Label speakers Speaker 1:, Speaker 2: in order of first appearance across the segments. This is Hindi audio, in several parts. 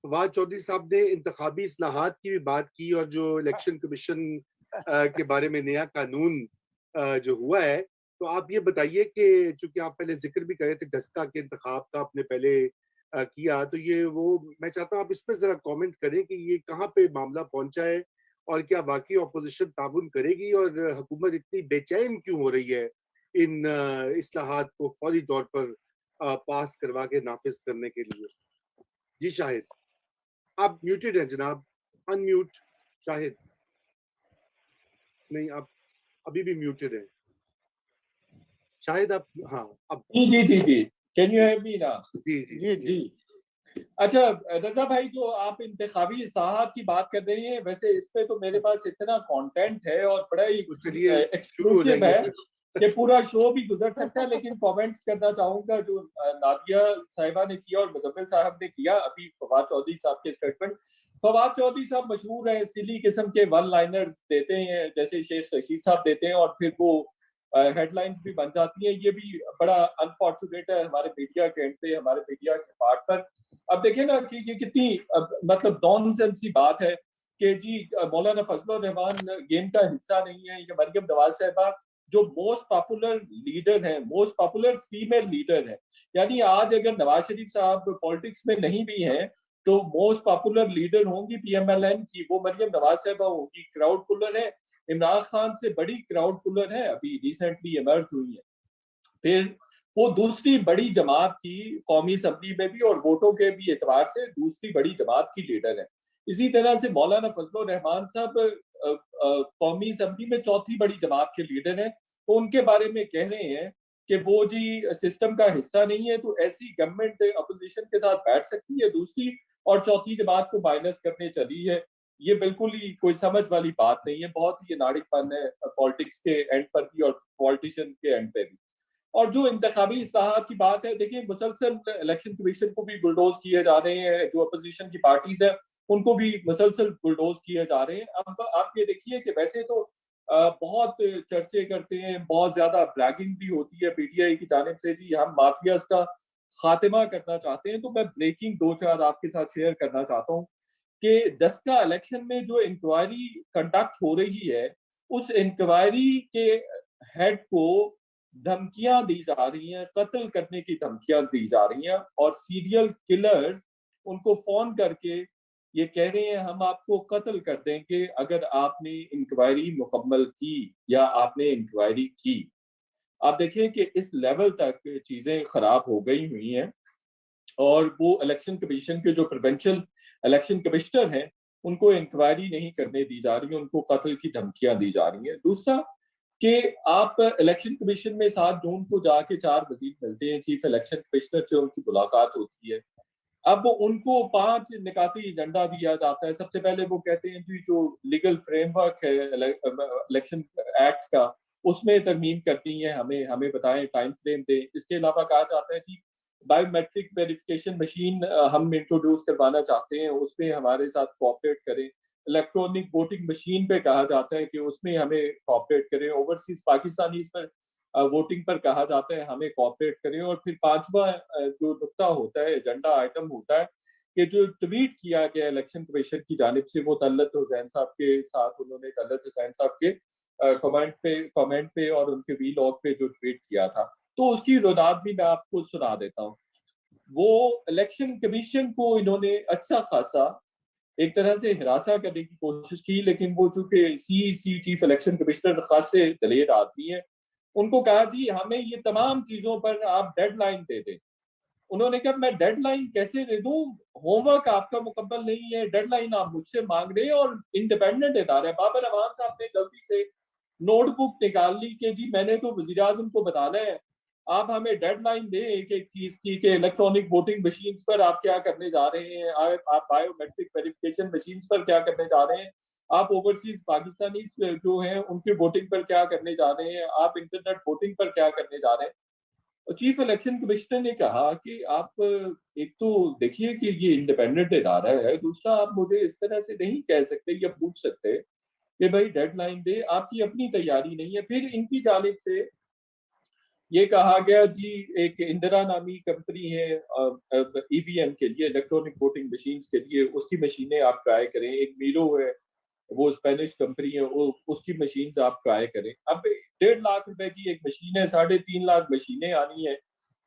Speaker 1: फवाद चौधरी साहब ने इंतखाबी इस्लाहात की भी बात की और जो इलेक्शन कमीशन के बारे में नया कानून जो हुआ है, तो आप ये बताइए कि चूंकि आप पहले जिक्र भी कर रहे थे डस्का के इंतखाब का आपने पहले किया, तो ये वो मैं चाहता हूँ आप इस पे जरा कमेंट करें कि ये कहाँ पे मामला पहुंचा है और क्या वाकई अपोजिशन ताउन करेगी और हुकूमत इतनी बेचैन क्यों हो रही है इन इस्लाहात को फौरी तौर पर पास करवा के नाफिज करने के लिए। जी शाहिद, आप म्यूटेड हैं जनाब, अनम्यूट। शाहिद, नहीं, आप अभी भी म्यूटेड हैं। शाहिद आप, हाँ अब।
Speaker 2: जी जी जी जी, कैन यू हेयर मी ना?
Speaker 1: जी जी जी,
Speaker 2: जी। अच्छा रजा भाई, जो आप इंतखाबी इस्लाहात की बात कर रहे हैं, वैसे इस पे तो मेरे पास इतना कंटेंट है और बड़ा ही
Speaker 1: तो चलिए शुरू हो
Speaker 2: एक्सक्लूसिव
Speaker 1: जाइए
Speaker 2: है
Speaker 1: फिर।
Speaker 2: कि पूरा शो भी गुजर सकता है, लेकिन कमेंट्स करना चाहूंगा जो नादिया साहिबा ने किया और मुजम्मिल साहब ने किया अभी फवाद चौधरी साहब के स्टेटमेंट। फवाद चौधरी साहब मशहूर है, सिली किस्म के वन लाइनर्स देते हैं, जैसे शेख रशीद साहब देते हैं, और फिर वो हेडलाइंस भी बन जाती है। ये भी बड़ा अनफॉर्चुनेट है हमारे मीडिया के एंड पे, हमारे मीडिया के पार्ट पर। अब देखिए ना कि ये कितनी मतलब नॉनसेंस सी बात है कि जी मौलाना फजलुर रहमान गेम का हिस्सा नहीं है। ये मरियम नवाज साहिबा जो मोस्ट पॉपुलर लीडर है, मोस्ट पॉपुलर फीमेल लीडर है, यानी आज अगर नवाज शरीफ साहब पॉलिटिक्स में नहीं भी हैं तो मोस्ट पॉपुलर लीडर होंगी पीएमएलएन की, वो मरियम नवाज साहिबा होगी। क्राउड पुलर है, इमरान खान से बड़ी क्राउड पुलर है, अभी रिसेंटली इमर्ज हुई है। फिर वो दूसरी बड़ी जमात की कौमी असम्बली में भी और वोटों के भी एतबार से दूसरी बड़ी जमात की लीडर है। इसी तरह से मौलाना फजलुर रहमान साहब कौमी असम्बली में चौथी बड़ी जमात के लीडर हैं। तो उनके बारे में कह रहे हैं कि वो जी सिस्टम का हिस्सा नहीं है, तो ऐसी गवर्नमेंट अपोजिशन के साथ बैठ सकती है दूसरी और चौथी जमात को माइनस करने चली है। ये बिल्कुल ही कोई समझ वाली बात नहीं है, बहुत ही नाड़िकपन है पॉलिटिक्स के एंड पर भी और पॉलिटिशियन के एंड पे भी। और जो इंतखाबी इस्लाहात की बात है, देखिए मुसलसल इलेक्शन कमीशन को भी बुलडोज किए जा रहे हैं, जो अपोजिशन की पार्टीज है उनको भी मुसलसल बुलडोज किए जा रहे हैं। अब आप ये देखिए कि वैसे तो बहुत चर्चे करते हैं, बहुत ज्यादा ब्रैगिंग भी होती है पीटीआई की जानिब से, जी हम माफियाज का खात्मा करना चाहते हैं। तो मैं ब्रेकिंग दो चार आपके साथ शेयर करना चाहता हूँ कि डस्का इलेक्शन में जो इंक्वायरी कंडक्ट हो रही है, उस इंक्वायरी के हेड को धमकियां दी जा रही हैं, कत्ल करने की धमकियां दी जा रही हैं, और सीरियल किलर्स उनको फोन करके ये कह रहे हैं हम आपको कत्ल कर देंगे अगर आपने इंक्वायरी मुकम्मल की या आपने इंक्वायरी की। आप देखिए कि इस लेवल तक चीजें खराब हो गई हुई हैं, और वो इलेक्शन कमीशन के जो प्रोविंशियल इलेक्शन कमिश्नर हैं उनको इंक्वायरी नहीं करने दी जा रही है, उनको कत्ल की धमकियां दी जा रही हैं। दूसरा कि आप इलेक्शन कमीशन में 7 जून को जाके 4 वजीर मिलते हैं, चीफ इलेक्शन कमिश्नर से उनकी मुलाकात होती है। अब उनको 5 निकाती एजेंडा दिया जाता है। सबसे पहले वो कहते हैं जी जो लीगल फ्रेमवर्क है इलेक्शन एक्ट का, उसमें तरमीम करनी है, हमें हमें बताएं, टाइम फ्रेम दें। इसके अलावा कहा जाता है जी बायोमेट्रिक वेरिफिकेशन मशीन हम इंट्रोड्यूस करवाना चाहते हैं, उसमें हमारे साथ कोऑपरेट करें। इलेक्ट्रॉनिक वोटिंग मशीन पे कहा जाता है कि उसमें हमें कोऑपरेट करें। ओवरसीज पाकिस्तानी पर वोटिंग पर कहा जाता है हमें कोऑपरेट करें। और फिर 5वां जो नुकता होता है, एजेंडा आइटम होता है कि जो ट्वीट किया गया इलेक्शन कमीशन की जानिब से, वो तलत हुसैन साहब के साथ उन्होंने तलत हुसैन साहब के कमेंट पे और उनके वी लॉग पे जो ट्वीट किया था, तो उसकी रुदात भी मैं आपको सुना देता हूँ। वो इलेक्शन कमीशन को इन्होंने अच्छा खासा एक तरह से हिरासा करने की कोशिश की, लेकिन वो चूंकि सी चीफ इलेक्शन कमिश्नर खासे दलेर आदमी है, उनको कहा जी हमें ये तमाम चीजों पर आप डेडलाइन दे दें। उन्होंने कहा मैं डेडलाइन कैसे दे दूं, होमवर्क आपका मुकम्मल नहीं है, डेडलाइन आप मुझसे मांग रहे हैं। और इंडिपेंडेंट इदारा है, बाबर अमान साहब ने जल्दी से नोटबुक निकाल ली कि जी मैंने तो वजीर आजम को बताना है, आप हमें डेडलाइन दें एक एक चीज की कि इलेक्ट्रॉनिक वोटिंग मशीन पर आप क्या करने जा रहे हैं, आप बायोमेट्रिक वेरिफिकेशन मशीन पर क्या करने जा रहे हैं, आप ओवरसीज पाकिस्तानी जो हैं उनकी वोटिंग पर क्या करने जा रहे हैं, आप इंटरनेट वोटिंग पर क्या करने जा रहे हैं। और चीफ इलेक्शन कमिश्नर ने कहा कि आप एक तो देखिए कि ये इंडिपेंडेंट इदारा है, दूसरा आप मुझे इस तरह से नहीं कह सकते या पूछ सकते कि भाई डेडलाइन दे, आपकी अपनी तैयारी नहीं है। फिर इनकी जानिब से ये कहा गया जी एक इंदिरा नामी कंपनी है ईवीएम के लिए, इलेक्ट्रॉनिक वोटिंग मशीन्स के लिए, उसकी मशीनें आप ट्राई करें। एक मीरो है, वो स्पेनिश कंपनी है, वो उसकी मशीन आप ट्राई करें। अब 1.5 लाख रुपए की एक मशीन है, 3.5 लाख मशीनें आनी है।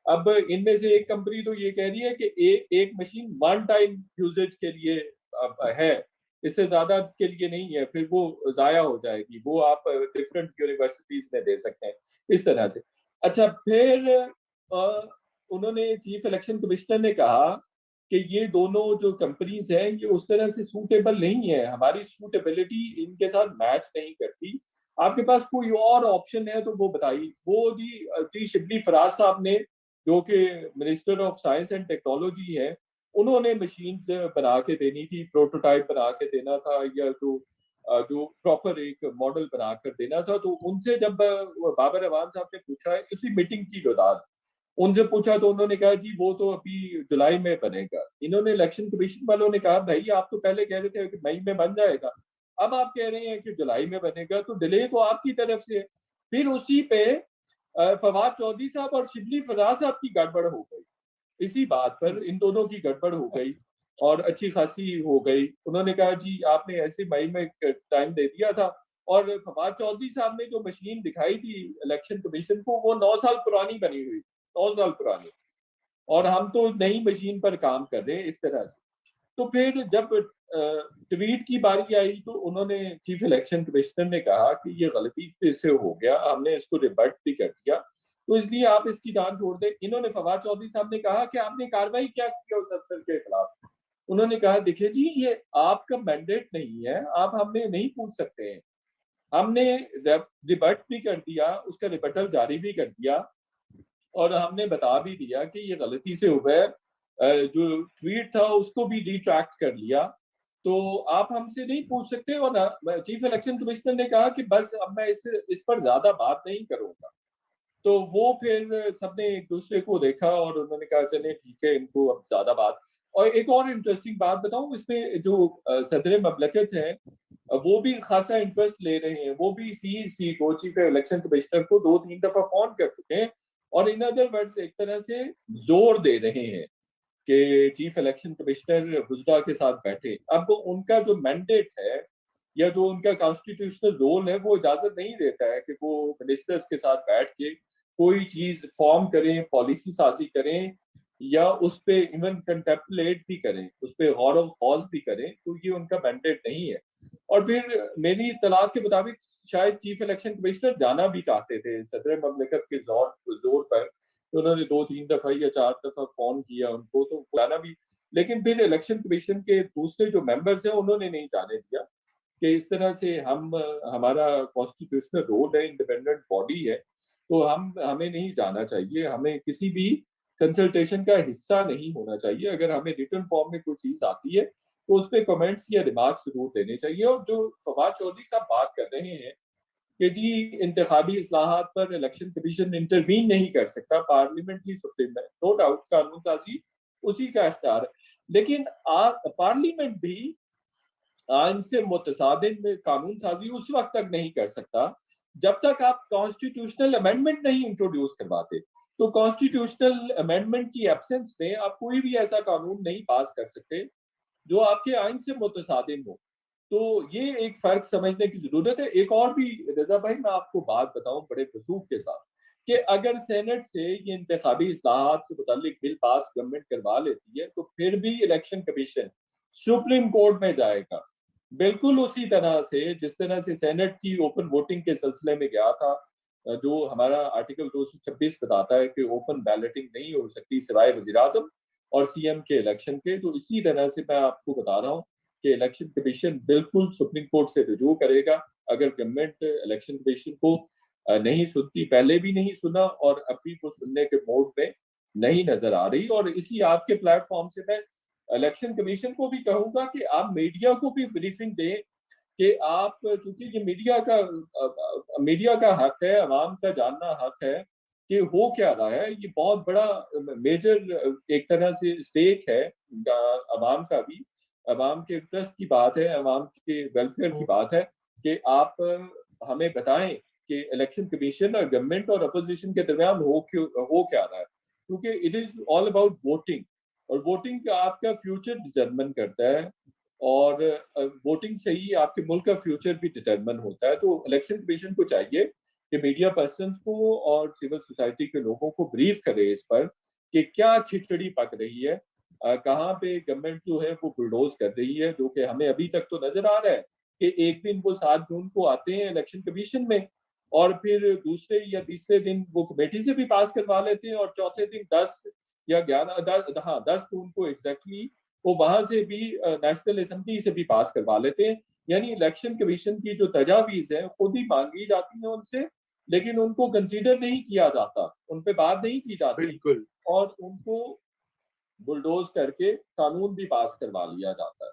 Speaker 2: अब इनमें से एक कंपनी तो ये कह रही है कि एक मशीन वन टाइम यूजेज के लिए है, इससे ज्यादा के लिए नहीं है, फिर वो जाया हो जाएगी, वो आप डिफरेंट यूनिवर्सिटीज में दे सकते हैं, इस तरह से। अच्छा, फिर उन्होंने चीफ इलेक्शन कमिश्नर ने कहा कि ये दोनों जो कंपनीज हैं ये उस तरह से सूटेबल नहीं है, हमारी सूटेबिलिटी इनके साथ मैच नहीं करती, आपके पास कोई और ऑप्शन है तो वो बताइए। वो जी शिबली फराज साहब ने, जो कि minister of science and technology है, उन्होंने मशीन्स बना के देनी थी, प्रोटोटाइप बना के देना था, या जो प्रॉपर एक मॉडल बनाकर देना था। तो उनसे जब बाबर अवान साहब ने पूछा है इसी मीटिंग की दौरान, उनसे पूछा तो उन्होंने कहा जी वो तो अभी जुलाई में बनेगा। इन्होंने इलेक्शन कमीशन वालों ने कहा भाई आप तो पहले कह रहे थे कि मई में बन जाएगा, अब आप कह रहे हैं कि जुलाई में बनेगा, तो डिले तो आपकी तरफ से है। फिर उसी पे फवाद चौधरी साहब और शिबली फराज साहब की गड़बड़ हो गई, इसी बात पर इन दोनों की गड़बड़ हो गई और अच्छी खासी हो गई। उन्होंने कहा जी आपने ऐसे मई में टाइम दे दिया था, और फवाद चौधरी साहब ने जो मशीन दिखाई थी इलेक्शन कमीशन को, वो 9 साल पुरानी बनी हुई, 9 साल पुरानी, और हम तो नई मशीन पर काम कर रहे हैं, इस तरह से। तो फिर जब ट्वीट की बारी आई तो उन्होंने, चीफ इलेक्शन कमिश्नर ने कहा कि ये गलती से हो गया, हमने इसको रिवर्ट भी कर दिया, तो इसलिए आप इसकी जान छोड़ दें। इन्होंने, फवाद चौधरी साहब ने कहा कि आपने कार्रवाई क्या की उस अफसर के खिलाफ। उन्होंने कहा देखिए जी ये आपका मैंडेट नहीं है, आप हमने नहीं पूछ सकते हैं, हमने रिवर्ट भी कर दिया, उसका रिबटल जारी भी कर दिया, और हमने बता भी दिया कि ये गलती से हुआ है, जो ट्वीट था उसको भी रिट्रैक्ट कर लिया, तो आप हमसे नहीं पूछ सकते। और चीफ इलेक्शन कमिश्नर ने कहा कि बस अब मैं इस पर ज्यादा बात नहीं करूंगा। तो वो फिर सबने एक दूसरे को देखा और उन्होंने कहा चले ठीक है, इनको अब ज्यादा बात। और एक और इंटरेस्टिंग बात बताऊं, इसमें जो सदर ममलकत है वो भी खासा इंटरेस्ट ले रहे हैं, वो भी सीईसी को, चीफ इलेक्शन कमिश्नर को 2-3 दफा फोन कर चुके हैं, और इन अदर वर्ड्स एक तरह से जोर दे रहे हैं कि चीफ इलेक्शन कमिश्नर हुजरा के साथ बैठे। अब उनका जो मैंडेट है या जो उनका कॉन्स्टिट्यूशनल रोल है वो इजाजत नहीं देता है कि वो मिनिस्टर्स के साथ बैठ के कोई चीज फॉर्म करें, पॉलिसी साजी करें, या उस पर इवन कंटेम्पलेट भी करें, उस पर गौर व खौज भी करें, तो ये उनका मैंडेट नहीं है। और फिर मेरी इत्तलात के मुताबिक शायद चीफ इलेक्शन कमिश्नर जाना भी चाहते थे सदर ममलिकत के जोर पर, तो उन्होंने 2-3 दफा या 4 दफा फोन किया उनको, तो जाना भी, लेकिन फिर इलेक्शन कमीशन के दूसरे जो मेंबर्स हैं उन्होंने नहीं जाने दिया कि इस तरह से हमारा कॉन्स्टिट्यूशनल रोल है, इंडिपेंडेंट बॉडी है, तो हमें नहीं जाना चाहिए, हमें किसी भी कंसल्टेशन का हिस्सा नहीं होना चाहिए। अगर हमें रिटर्न फॉर्म में कोई चीज आती है तो उस पर कमेंट्स या रिमार्क्स जरूर देने चाहिए। और जो फवाद चौधरी साहब बात कर रहे हैं कि जी इंतखाबी इस्लाहात पर इलेक्शन कमीशन इंटरवीन नहीं कर सकता, पार्लियामेंट ही सुप्रीम है, नो डाउट कानून साजी उसी का इख्तियार है, लेकिन पार्लियामेंट भी आइन से मुतसादिम में कानून साजी उस वक्त तक नहीं कर सकता जब तक आप कॉन्स्टिट्यूशनल अमेंडमेंट नहीं इंट्रोड्यूस करवाते। तो कॉन्स्टिट्यूशनल अमेंडमेंट की एब्सेंस में आप कोई भी ऐसा कानून नहीं पास कर सकते जो आपके आइन से मुतसादिम हो। तो ये एक फर्क समझने की जरूरत है। एक और भी रजा भाई मैं आपको बात बताऊं बड़े वसूख के साथ, कि अगर सेनेट से ये इंतखाबी इस्लाहात से मुतालिक बिल पास गवर्नमेंट करवा लेती है तो फिर भी इलेक्शन कमीशन सुप्रीम कोर्ट में जाएगा, बिल्कुल उसी तरह से जिस तरह से सेनेट की ओपन वोटिंग के सिलसिले में गया था, जो हमारा आर्टिकल 226 बताता है कि ओपन बैलेटिंग नहीं हो सकती सिवाय वजीर आजम और सीएम के इलेक्शन के। तो इसी तरह से मैं आपको बता रहा हूँ कि इलेक्शन कमीशन बिल्कुल सुप्रीम कोर्ट से रुजू करेगा अगर गवर्नमेंट इलेक्शन कमीशन को नहीं सुनती, पहले भी नहीं सुना और अभी वो सुनने के मोड में नहीं नजर आ रही। और इसी आपके प्लेटफॉर्म से मैं इलेक्शन कमीशन को भी कहूंगा कि आप मीडिया को भी ब्रीफिंग दें कि आप, चूंकि ये मीडिया का हक है, अवाम का जानना हक है कि हो क्या रहा है, ये बहुत बड़ा मेजर एक तरह से स्टेक है अवाम का भी, अवाम के इंटरेस्ट की बात है, अवाम के वेलफेयर की बात है कि आप हमें बताएं कि इलेक्शन कमीशन और गवर्नमेंट और अपोजिशन के दरमियान हो क्या रहा है, क्योंकि it is all about voting, और वोटिंग आपका फ्यूचर डिटरमिन करता है, और वोटिंग से ही आपके मुल्क का फ्यूचर भी डिटरमिन होता है। तो इलेक्शन कमीशन को चाहिए कि मीडिया पर्सन को और सिविल सोसाइटी के लोगों को ब्रीफ करे इस पर कि क्या खिचड़ी पक रही है, कहाँ पे गवर्नमेंट जो है वो बुलडोज कर रही है, जो कि हमें अभी तक तो नजर आ रहा है कि एक दिन वो 7 जून को आते हैं इलेक्शन कमीशन में, और फिर दूसरे या तीसरे दिन वो कमेटी से भी पास करवा लेते हैं, और चौथे दिन 10 या 10 जून को एग्जैक्टली वो वहां से भी नेशनल असेंबली से भी पास करवा लेते हैं। यानी इलेक्शन कमीशन की जो तजावीज है खुद ही मांगी जाती है उनसे, लेकिन उनको कंसीडर नहीं किया जाता, उन पे बात नहीं की जाती,
Speaker 1: बिल्कुल।
Speaker 2: और उनको बुलडोज करके कानून भी पास करवा लिया जाता है।